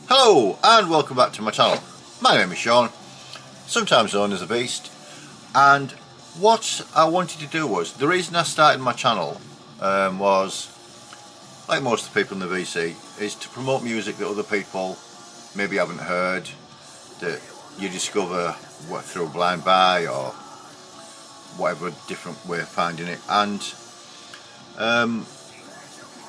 Hello and welcome back to my channel. My name is Sean, sometimes known as the Beast, and what I wanted to do was, the reason I started my channel was, like most of the people in the VC, is to promote music that other people maybe haven't heard, that you discover through a blind buy or whatever different way of finding it. And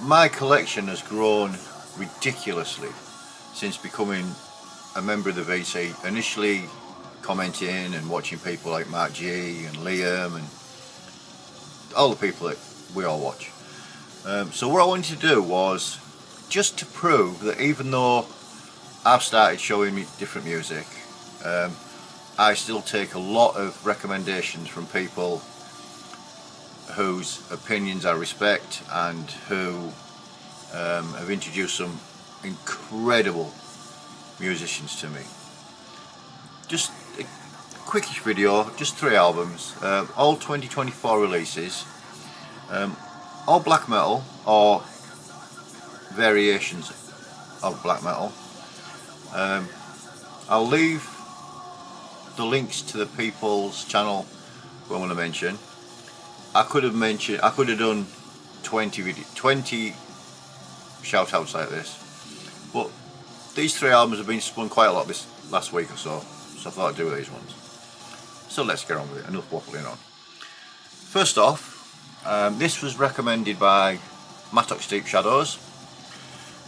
my collection has grown ridiculously since becoming a member of the VC, initially commenting and watching people like Mark G and Liam and all the people that we all watch. So what I wanted to do was just to prove that even though I've started showing me different music, I still take a lot of recommendations from people whose opinions I respect and who have introduced some incredible musicians to me. Just a quickish video, just 3 albums, all 2024 releases, all black metal or variations of black metal. I'll leave the links to the people's channel who I want to mention. I could have done 20 shout outs like this, but these 3 albums have been spun quite a lot this last week or so, so I thought I'd do these ones. So let's get on with it, enough waffling on. First off, this was recommended by Pestilent Shadows,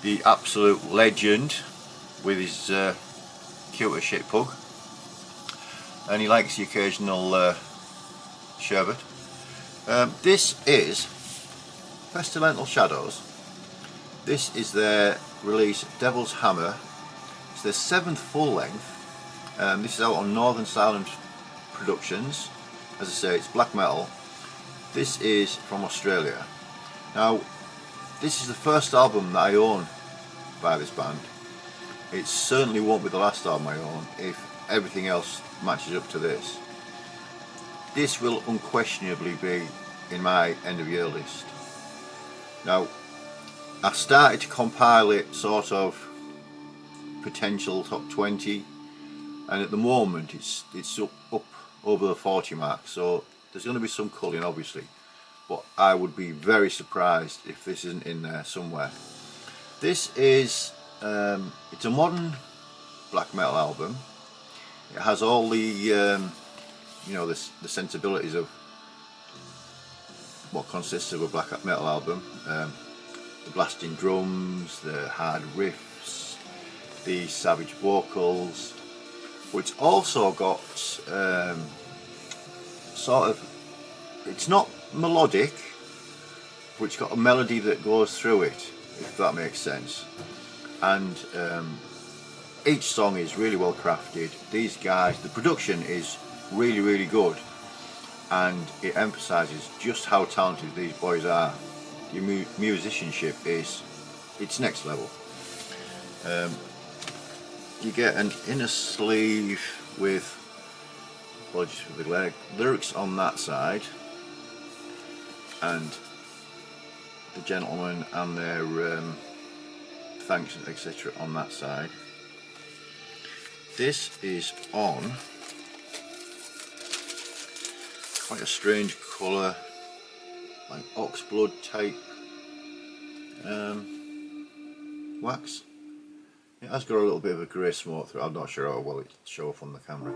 the absolute legend with his cute as shit pug, and he likes the occasional sherbet. This is Pestilent Shadows. This is their release Devil's Hammer. It's their 7th full length. This is out on Northern Silent Productions. As I say, it's black metal. This is from Australia. Now, this is the first album that I own by this band. It certainly won't be the last album I own if everything else matches up to this. This will unquestionably be in my end of year list. Now, I started to compile it sort of potential top 20, and at the moment it's up over the 40 mark, so there's going to be some culling obviously, but I would be very surprised if this isn't in there somewhere. This is it's a modern black metal album. It has all the you know, the sensibilities of what consists of a black metal album. The blasting drums, the hard riffs, the savage vocals, but it's also got sort of, it's not melodic, but it's got a melody that goes through it, if that makes sense. And each song is really well crafted. These guys, the production is really good, and it emphasises just how talented these boys are. Your musicianship it's next level. You get an inner sleeve with, apologies for the lyrics on that side, and the gentleman and their thanks etc. on that side. This is on quite a strange colour, like ox blood type wax. It has got a little bit of a grey smoke through it. I'm not sure how well it shows up on the camera.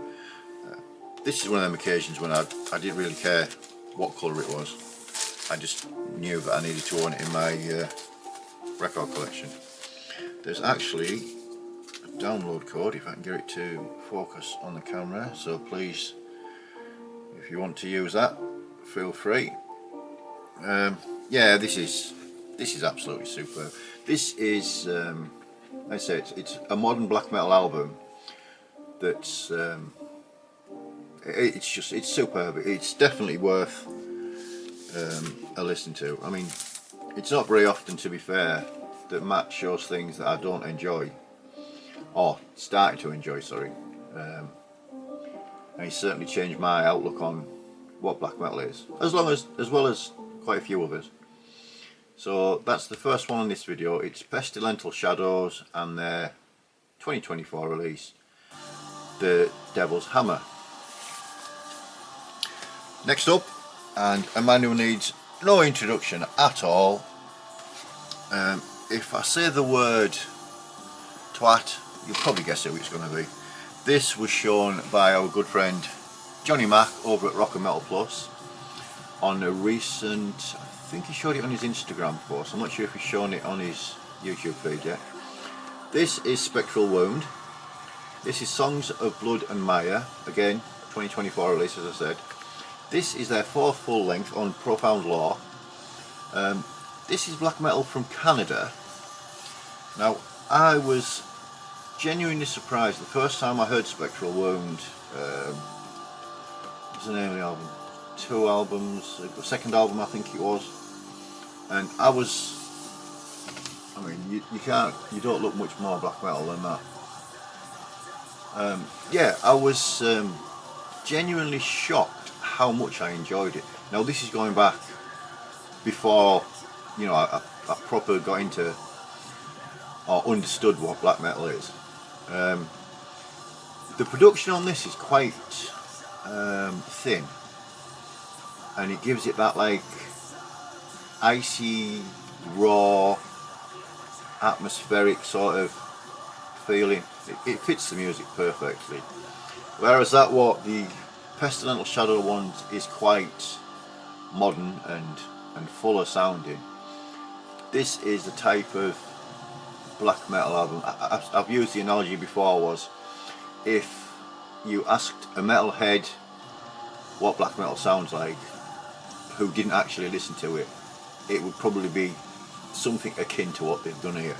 This is one of them occasions when I didn't really care what colour it was. I just knew that I needed to own it in my record collection. There's actually a download code, if I can get it to focus on the camera, so please, if you want to use that, feel free. Yeah, this is absolutely superb. This is, I say, it's a modern black metal album that's it's superb. It's definitely worth a listen to. I mean, it's not very often, to be fair, that Matt shows things that I don't enjoy, or starting to enjoy, sorry. And he's certainly changed my outlook on what black metal is, as well as quite a few others. So that's the first one in this video. It's Pestilent Shadows and their 2024 release, The Devil's Hammer. Next up, and a man who needs no introduction at all. If I say the word twat, you'll probably guess who it's going to be. This was shown by our good friend Johnny Mac over at Rock and Metal Plus on a recent, I think he showed it on his Instagram post. I'm not sure if he's shown it on his YouTube feed yet. This is Spectral Wound. This is Songs of Blood and Mire, again 2024 release, as I said. This is their fourth full length on Profound Law. This is black metal from Canada. Now, I was genuinely surprised the first time I heard Spectral Wound. What's the name of the album? 2 albums, the second album I think it was. And I mean, you don't look much more black metal than that. Yeah, I was genuinely shocked how much I enjoyed it. Now this is going back before, you know, I proper got into or understood what black metal is. The production on this is quite thin, and it gives it that like icy, raw, atmospheric sort of feeling. It fits the music perfectly. Whereas that what the Pestilent Shadows one is quite modern and fuller sounding. This is the type of black metal album. I've used the analogy before, was if you asked a metalhead what black metal sounds like, who didn't actually listen to it, it would probably be something akin to what they've done here.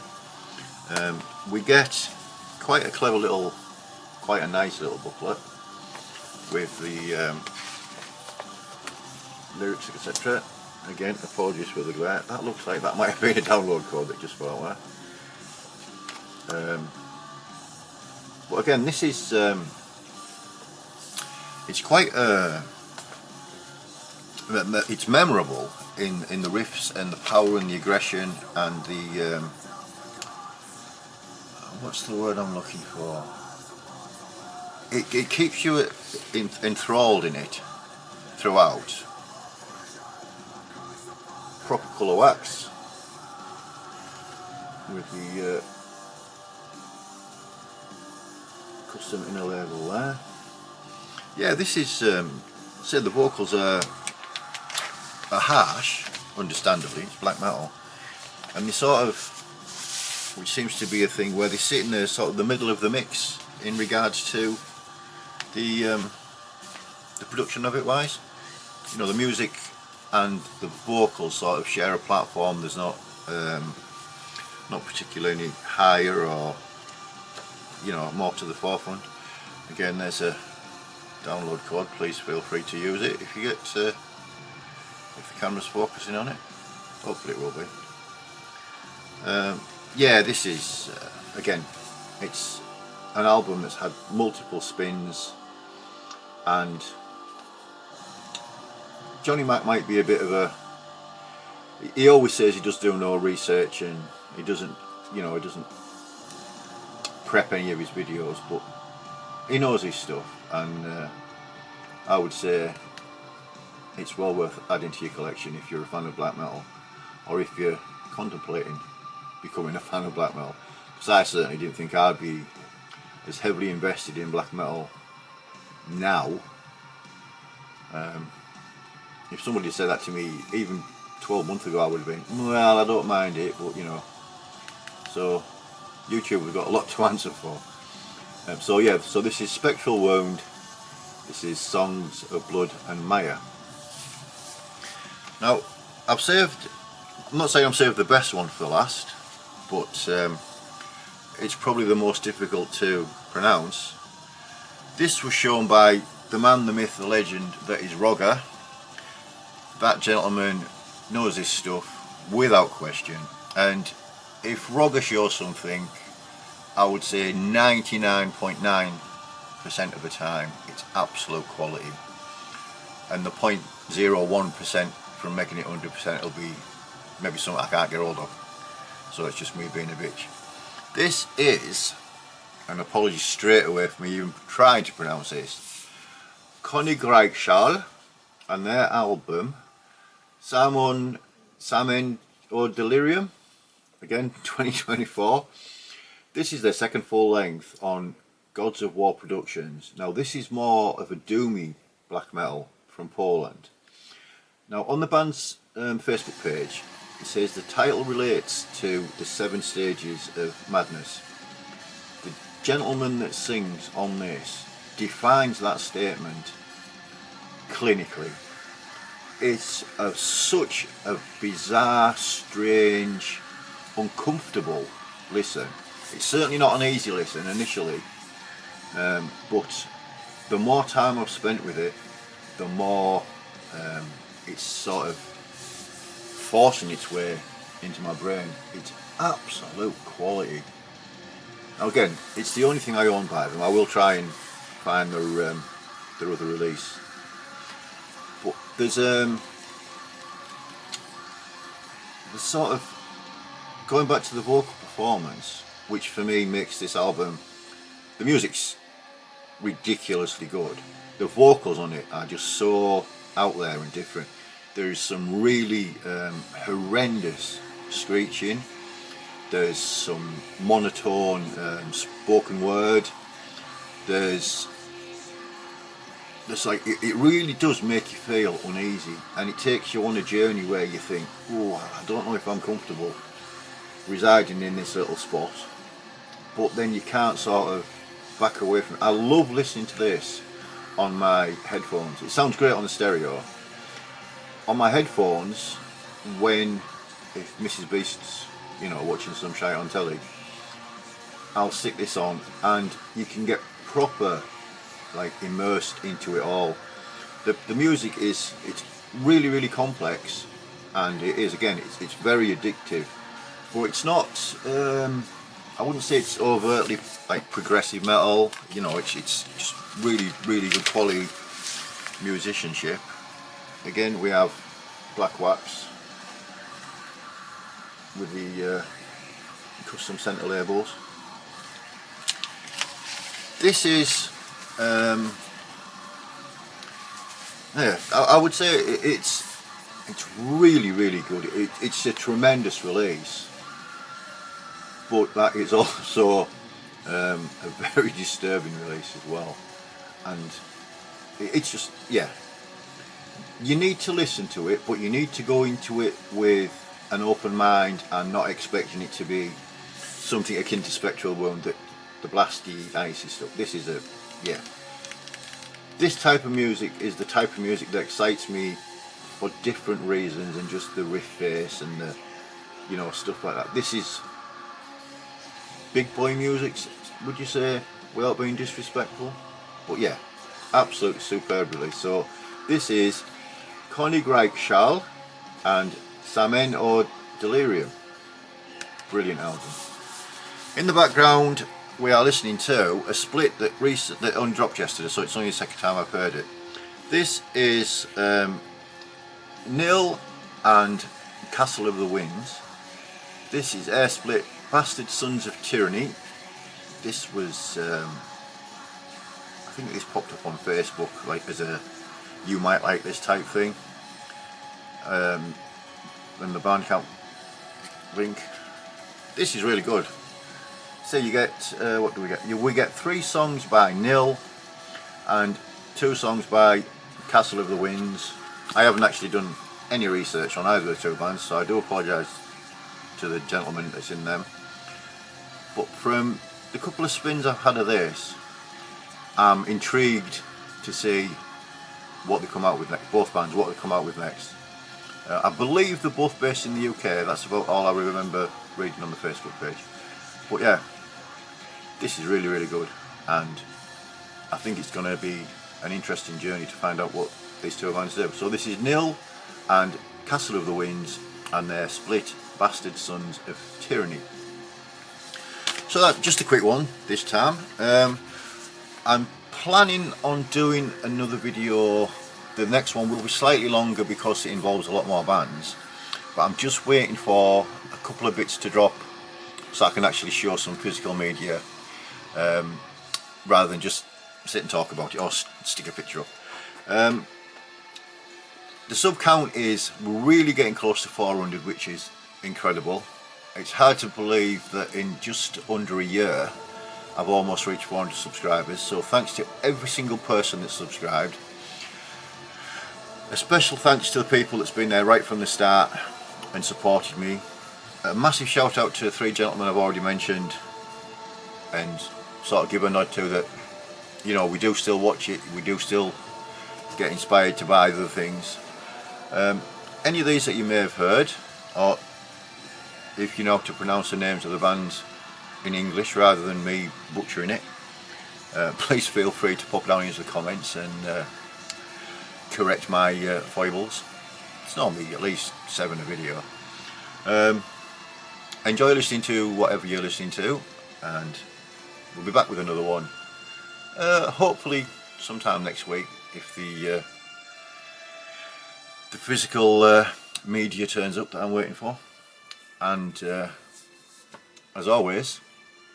We get quite a clever little, quite a nice little booklet with the lyrics, etc. Again, apologies for the glare. That looks like that might have been a download code that just fell out there. But again, this is it's quite it's memorable in the riffs and the power and the aggression and the what's the word I'm looking for? It keeps you enthralled in it throughout. Proper colour wax with the custom inner label there. Yeah, this is say the vocals are harsh, understandably, it's black metal, and they sort of, which seems to be a thing where they sit in the sort of the middle of the mix in regards to the production of it wise. You know, the music and the vocals sort of share a platform. There's not particularly higher or, you know, more to the forefront. Again, there's a download code. Please feel free to use it if you get if the camera's focusing on it. Hopefully it will be. Yeah, this is again, it's an album that's had multiple spins, and Johnny Mac might be a bit of a, he always says he does do no research and he doesn't, you know, he doesn't prep any of his videos, but he knows his stuff, and I would say it's well worth adding to your collection if you're a fan of black metal, or if you're contemplating becoming a fan of black metal, because I certainly didn't think I'd be as heavily invested in black metal now. If somebody said that to me even 12 months ago, I would have been, well, I don't mind it, but you know. So YouTube has got a lot to answer for. So yeah, so this is Spectral Wound. This is Songs of Blood and Mire. Now, I'm not saying I've saved the best one for last, but it's probably the most difficult to pronounce. This was shown by the man, the myth, the legend that is Rogger. That gentleman knows his stuff without question, and if Rogger shows something, I would say 99.9% of the time it's absolute quality, and the 0.01% from making it 100% will be maybe something I can't get hold of. So it's just me being a bitch. This is and apologies straight away for me even trying to pronounce this, Congr Sha and their album Samen or Delirium, again 2024. This is their second full length on Gods of War Productions. Now this is more of a doomy black metal from Poland. Now on the band's Facebook page it says the title relates to the 7 stages of madness. The gentleman that sings on this defines that statement clinically. It's such a bizarre, strange, uncomfortable listen. It's certainly not an easy listen initially, but the more time I've spent with it, the more it's sort of forcing its way into my brain. It's absolute quality. Now again, it's the only thing I own by them. I will try and find their other release. But there's sort of going back to the vocal performance, which for me makes this album, the music's ridiculously good. The vocals on it are just so out there and different. There's some really horrendous screeching. There's some monotone spoken word. There's like it really does make you feel uneasy, and it takes you on a journey where you think, oh, I don't know if I'm comfortable residing in this little spot, but then you can't sort of back away from it. I love listening to this on my headphones. It sounds great on the stereo. On my headphones, if Mrs. Beast's, watching some shite on telly, I'll stick this on and you can get proper like immersed into it all. The music it's really, really complex, and it is, again, it's very addictive, but it's not I wouldn't say it's overtly like progressive metal. It's just really, really good quality musicianship. Again, we have black wax with the custom centre labels. This is I would say it's really, really good. It's a tremendous release, but that is also a very disturbing release as well. And it's just, yeah, you need to listen to it, but you need to go into it with an open mind and not expecting it to be something akin to Spectral Wound, that the blasty, icy stuff. This is this type of music is the type of music that excites me for different reasons than just the riff bass and the, stuff like that. This is big boy music, would you say, without being disrespectful? But yeah, absolutely superb release. So this is Congr Sha and Samen or Delirium. Brilliant album. In the background we are listening to a split that undropped yesterday, so it's only the second time I've heard it. This is Nil and Castle of the Winds. This is Air Split Bastard Sons of Tyranny. This was I think this popped up on Facebook like as a you might like this type thing, and the Bandcamp link. This is really good. So you get what do we get? We get 3 songs by Nil and 2 songs by Castle of the Winds. I haven't actually done any research on either of the 2 bands, so I do apologise to the gentleman that's in them. But from the couple of spins I've had of this, I'm intrigued to see what they come out with next. Both bands, what they come out with next. I believe they're both based in the UK. That's about all I remember reading on the Facebook page. But yeah, this is really, really good, and I think it's going to be an interesting journey to find out what these 2 bands do. So this is Nil and Castle of the Winds and their split Bastard Sons of Tyranny. So that's just a quick one this time. I'm planning on doing another video. The next one will be slightly longer because it involves a lot more bands, but I'm just waiting for a couple of bits to drop so I can actually show some physical media rather than just sit and talk about it or stick a picture up. The sub count is really getting close to 400, which is incredible. It's hard to believe that in just under a year I've almost reached 400 subscribers, so thanks to every single person that's subscribed. A special thanks to the people that's been there right from the start and supported me. A massive shout out to the 3 gentlemen I've already mentioned, and sort of give a nod to that, you know, we do still watch it, we do still get inspired to buy other things. Any of these that you may have heard, or if you know how to pronounce the names of the bands in English rather than me butchering it, please feel free to pop down into the comments and correct my foibles. It's normally at least 7 a video. Enjoy listening to whatever you're listening to, and we'll be back with another one, hopefully sometime next week, if the physical media turns up that I'm waiting for. And as always,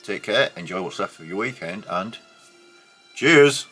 take care, enjoy what's left of your weekend, and cheers!